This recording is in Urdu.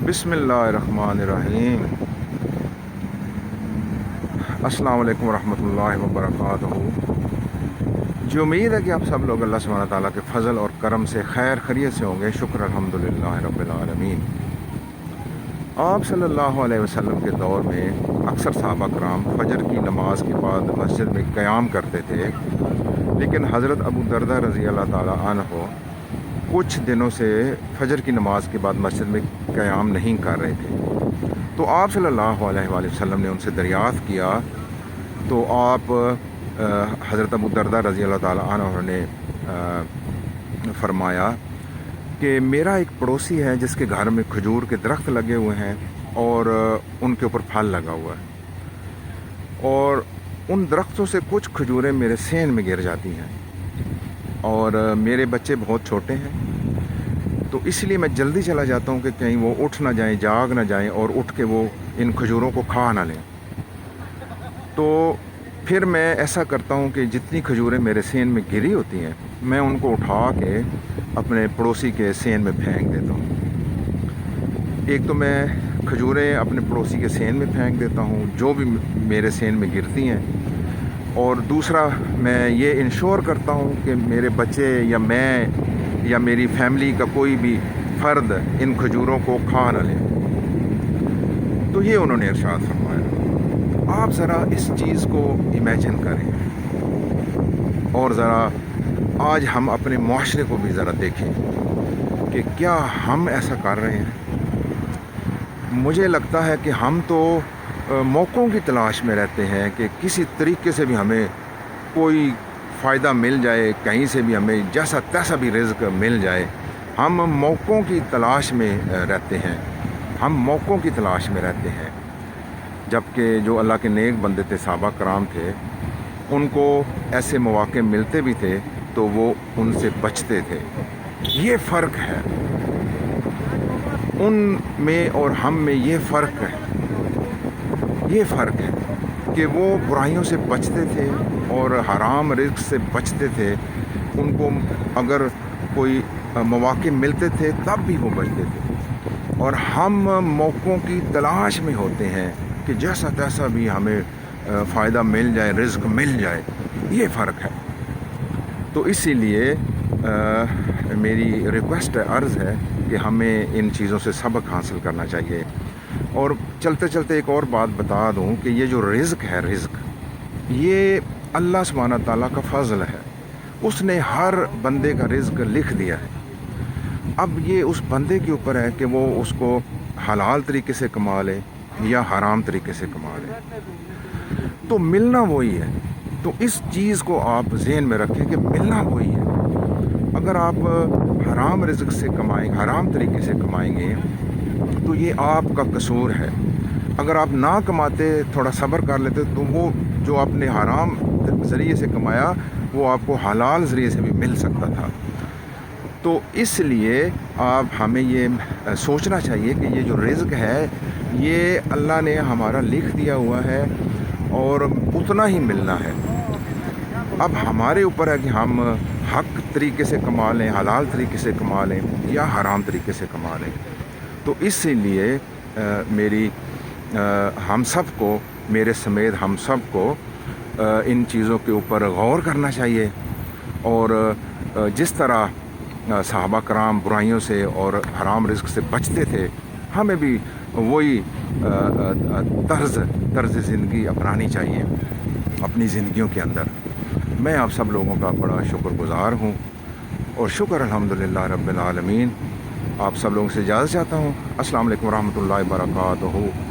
بسم اللہ الرحمن الرحیم۔ السلام علیکم ورحمۃ اللہ وبرکاتہ۔ جو امید ہے کہ آپ سب لوگ اللہ سبحانہ تعالیٰ کے فضل اور کرم سے خیر خیریت سے ہوں گے، شکر الحمدللہ رب العالمین۔ آپ صلی اللہ علیہ وسلم کے دور میں اکثر صحابہ کرام فجر کی نماز کے بعد مسجد میں قیام کرتے تھے، لیکن حضرت ابو دردہ رضی اللہ تعالیٰ عنہ کچھ دنوں سے فجر کی نماز کے بعد مسجد میں قیام نہیں کر رہے تھے۔ تو آپ صلی اللہ علیہ وآلہ وسلم نے ان سے دریافت کیا، تو آپ حضرت ابو دردہ رضی اللہ تعالیٰ عنہ نے فرمایا کہ میرا ایک پڑوسی ہے جس کے گھر میں کھجور کے درخت لگے ہوئے ہیں اور ان کے اوپر پھل لگا ہوا ہے، اور ان درختوں سے کچھ کھجوریں میرے سین میں گر جاتی ہیں، اور میرے بچے بہت چھوٹے ہیں، تو اس لیے میں جلدی چلا جاتا ہوں کہ کہیں وہ اٹھ نہ جائیں، جاگ نہ جائیں اور اٹھ کے وہ ان کھجوروں کو کھا نہ لیں۔ تو پھر میں ایسا کرتا ہوں کہ جتنی کھجوریں میرے سین میں گری ہوتی ہیں میں ان کو اٹھا کے اپنے پڑوسی کے سین میں پھینک دیتا ہوں۔ ایک تو میں کھجوریں اپنے پڑوسی کے سین میں پھینک دیتا ہوں جو بھی میرے سین میں گرتی ہیں، اور دوسرا میں یہ انشور کرتا ہوں کہ میرے بچے یا میں یا میری فیملی کا کوئی بھی فرد ان کھجوروں کو کھا نہ لے۔ تو یہ انہوں نے ارشاد فرمایا۔ آپ ذرا اس چیز کو امیجن کریں، اور ذرا آج ہم اپنے معاشرے کو بھی ذرا دیکھیں کہ کیا ہم ایسا کر رہے ہیں۔ مجھے لگتا ہے کہ ہم تو موقعوں کی تلاش میں رہتے ہیں کہ کسی طریقے سے بھی ہمیں کوئی فائدہ مل جائے، کہیں سے بھی ہمیں جیسا تیسا بھی رزق مل جائے۔ ہم موقعوں کی تلاش میں رہتے ہیں، ہم موقعوں کی تلاش میں رہتے ہیں، جبکہ جو اللہ کے نیک بندے تھے، صحابہ کرام تھے، ان کو ایسے مواقع ملتے بھی تھے تو وہ ان سے بچتے تھے۔ یہ فرق ہے ان میں اور ہم میں، یہ فرق ہے کہ وہ برائیوں سے بچتے تھے اور حرام رزق سے بچتے تھے۔ ان کو اگر کوئی مواقع ملتے تھے تب بھی وہ بچتے تھے، اور ہم موقعوں کی تلاش میں ہوتے ہیں کہ جیسا تیسا بھی ہمیں فائدہ مل جائے، رزق مل جائے۔ یہ فرق ہے۔ تو اسی لیے میری ریکویسٹ ہے، عرض ہے کہ ہمیں ان چیزوں سے سبق حاصل کرنا چاہیے۔ اور چلتے چلتے ایک اور بات بتا دوں کہ یہ جو رزق ہے، رزق یہ اللہ سبحانہ تعالیٰ کا فضل ہے۔ اس نے ہر بندے کا رزق لکھ دیا ہے، اب یہ اس بندے کے اوپر ہے کہ وہ اس کو حلال طریقے سے کما لے یا حرام طریقے سے کما لے، تو ملنا وہی ہے۔ تو اس چیز کو آپ ذہن میں رکھیں کہ ملنا وہی ہے۔ اگر آپ حرام رزق سے کمائیں، حرام طریقے سے کمائیں گے تو یہ آپ کا قصور ہے۔ اگر آپ نہ کماتے، تھوڑا صبر کر لیتے، تو وہ جو آپ نے حرام ذریعے سے کمایا وہ آپ کو حلال ذریعے سے بھی مل سکتا تھا۔ تو اس لیے ہمیں یہ سوچنا چاہیے کہ یہ جو رزق ہے یہ اللہ نے ہمارا لکھ دیا ہوا ہے اور اتنا ہی ملنا ہے۔ اب ہمارے اوپر ہے کہ ہم حق طریقے سے کما لیں، حلال طریقے سے کما لیں یا حرام طریقے سے کما لیں۔ تو اس لیے ہم سب کو، میرے سمیت ہم سب کو ان چیزوں کے اوپر غور کرنا چاہیے، اور جس طرح صحابہ کرام برائیوں سے اور حرام رزق سے بچتے تھے، ہمیں بھی وہی طرز زندگی اپنانی چاہیے اپنی زندگیوں کے اندر۔ میں آپ سب لوگوں کا بڑا شکر گزار ہوں، اور شکر الحمدللہ رب العالمین۔ آپ سب لوگوں سے اجازت چاہتا ہوں۔ السلام علیکم ورحمۃ اللہ وبرکاتہ۔